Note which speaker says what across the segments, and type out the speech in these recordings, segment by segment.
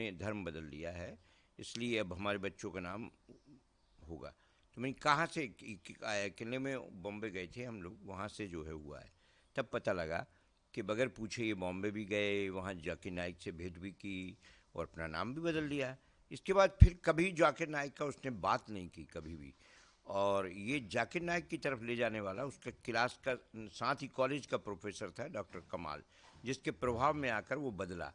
Speaker 1: उसने धर्म बदल लिया है, इसलिए अब हमारे बच्चों का नाम होगा। तो मैं कहाँ से अकेले में बॉम्बे गए थे हम लोग, वहाँ से जो है हुआ है। तब पता लगा कि बगैर पूछे ये बॉम्बे भी गए, वहाँ जाकिर नाइक से भेंट भी की और अपना नाम भी बदल लिया। इसके बाद फिर कभी जाकिर नाइक का उसने बात नहीं की कभी भी। और ये जाकिर नाइक की तरफ ले जाने वाला उसका क्लास का साथ ही कॉलेज का प्रोफेसर था डॉक्टर कमाल, जिसके प्रभाव में आकर वो बदला।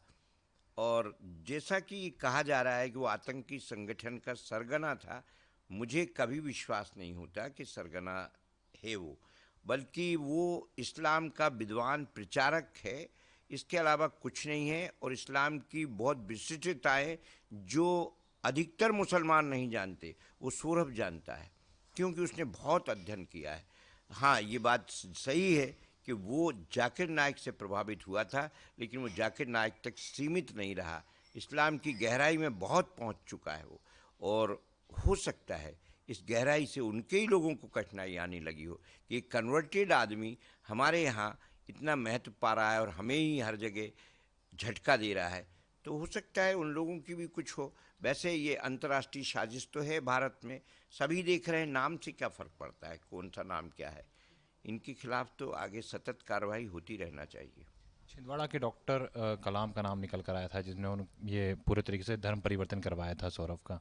Speaker 1: और जैसा कि कहा जा रहा है कि वो आतंकी संगठन का सरगना था, मुझे कभी विश्वास नहीं होता कि सरगना है वो, बल्कि वो इस्लाम का विद्वान प्रचारक है, इसके अलावा कुछ नहीं है। और इस्लाम की बहुत विशिष्टताएं जो अधिकतर मुसलमान नहीं जानते, वो सौरभ जानता है, क्योंकि उसने बहुत अध्ययन किया है। हाँ, ये बात सही है कि वो जाकिर नाइक से प्रभावित हुआ था, लेकिन वो जाकिर नाइक तक सीमित नहीं रहा, इस्लाम की गहराई में बहुत पहुंच चुका है वो। और हो सकता है इस गहराई से उनके ही लोगों को कठिनाई आने लगी हो कि एक कन्वर्टेड आदमी हमारे यहाँ इतना महत्व पा रहा है और हमें ही हर जगह झटका दे रहा है। तो हो सकता है उन लोगों की भी कुछ हो। वैसे ये अंतर्राष्ट्रीय साजिश तो है भारत में, सभी देख रहे हैं, नाम से क्या फ़र्क पड़ता है, कौन सा नाम क्या है। इनके खिलाफ तो आगे सतत कार्रवाई होती रहना चाहिए।
Speaker 2: छिंदवाड़ा के डॉक्टर कलाम का नाम निकल कर आया था, जिन्होंने ये पूरे तरीके से धर्म परिवर्तन करवाया था सौरभ का।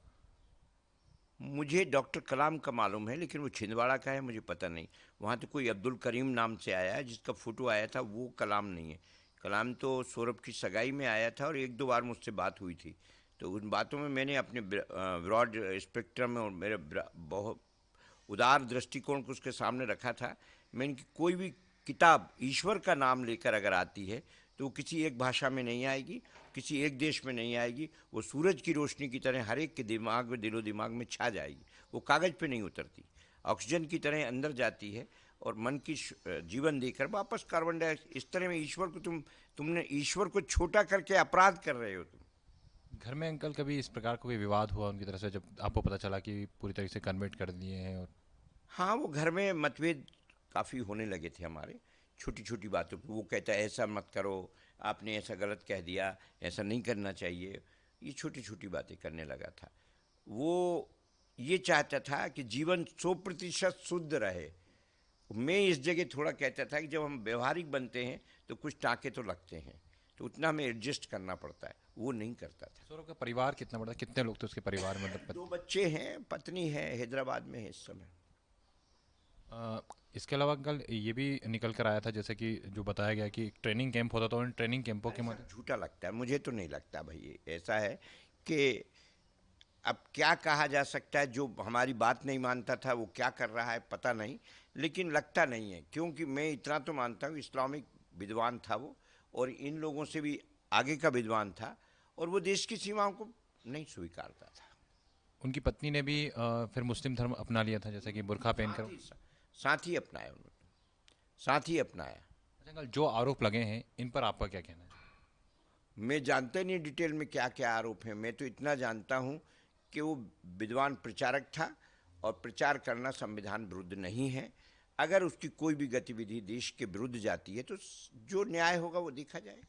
Speaker 1: मुझे डॉक्टर कलाम का मालूम है, लेकिन वो छिंदवाड़ा का है मुझे पता नहीं। वहाँ तो कोई अब्दुल करीम नाम से आया है जिसका फ़ोटो आया था, वो कलाम नहीं है। कलाम तो सौरभ की सगाई में आया था और एक दो बार मुझसे बात हुई थी। तो उन बातों में मैंने अपने ब्रॉड स्पेक्ट्रम में और मेरे बहुत उदार दृष्टिकोण को उसके सामने रखा था। मैं इनकी कोई भी किताब ईश्वर का नाम लेकर अगर आती है तो वो किसी एक भाषा में नहीं आएगी, किसी एक देश में नहीं आएगी, वो सूरज की रोशनी की तरह हर एक के दिमाग में, दिलो दिमाग में छा जाएगी। वो कागज़ पे नहीं उतरती, ऑक्सीजन की तरह अंदर जाती है और मन की जीवन देकर वापस कार्बन डाइऑक्साइड। इस तरह में ईश्वर को तुमने ईश्वर को छोटा करके अपराध कर रहे हो तुम।
Speaker 2: घर में अंकल कभी इस प्रकार का कोई विवाद हुआ उनकी तरफ से, जब आपको पता चला कि पूरी तरीके से कन्वर्ट कर दिए हैं? और
Speaker 1: हाँ, वो घर में मतभेद काफ़ी होने लगे थे हमारे, छोटी छोटी बातों पे। वो कहता है ऐसा मत करो, आपने ऐसा गलत कह दिया, ऐसा नहीं करना चाहिए। ये छोटी छोटी बातें करने लगा था वो। ये चाहता था कि जीवन 100% शुद्ध रहे। मैं इस जगह थोड़ा कहता था कि जब हम व्यवहारिक बनते हैं तो कुछ टाँके तो लगते हैं, तो उतना हमें एडजस्ट करना पड़ता है, वो नहीं करता था।
Speaker 2: सौरभ का परिवार कितना बड़ा, कितने लोग थे उसके परिवार में, मतलब
Speaker 1: दो बच्चे हैं, पत्नी है, हैदराबाद में है इस समय।
Speaker 2: अ, इसके अलावा अंकल ये भी निकल कर आया था, जैसे कि जो बताया गया कि एक ट्रेनिंग कैंप होता था, उन ट्रेनिंग कैंपों
Speaker 1: अरे
Speaker 2: के
Speaker 1: सब
Speaker 2: मध्य।
Speaker 1: झूठा लगता है, मुझे तो नहीं लगता भाई। ऐसा है कि अब क्या कहा जा सकता है, जो हमारी बात नहीं मानता था वो क्या कर रहा है पता नहीं, लेकिन लगता नहीं है। क्योंकि मैं इतना तो मानता हूँ इस्लामिक विद्वान था वो, और इन लोगों से भी आगे का विद्वान था, और वो देश की सीमाओं को नहीं स्वीकारता था।
Speaker 2: उनकी पत्नी ने भी फिर मुस्लिम धर्म अपना लिया था, जैसे कि बुर्का पहनकर।
Speaker 1: साथ ही अपनाया उन्होंने, साथ ही अपनाया।
Speaker 2: अच्छा अंकल, जो आरोप लगे हैं इन पर आपका क्या कहना है?
Speaker 1: मैं जानता नहीं डिटेल में क्या क्या आरोप है, मैं तो इतना जानता हूँ कि वो विद्वान प्रचारक था, और प्रचार करना संविधान विरुद्ध नहीं है। अगर उसकी कोई भी गतिविधि देश के विरुद्ध जाती है तो जो न्याय होगा वो देखा जाएगा।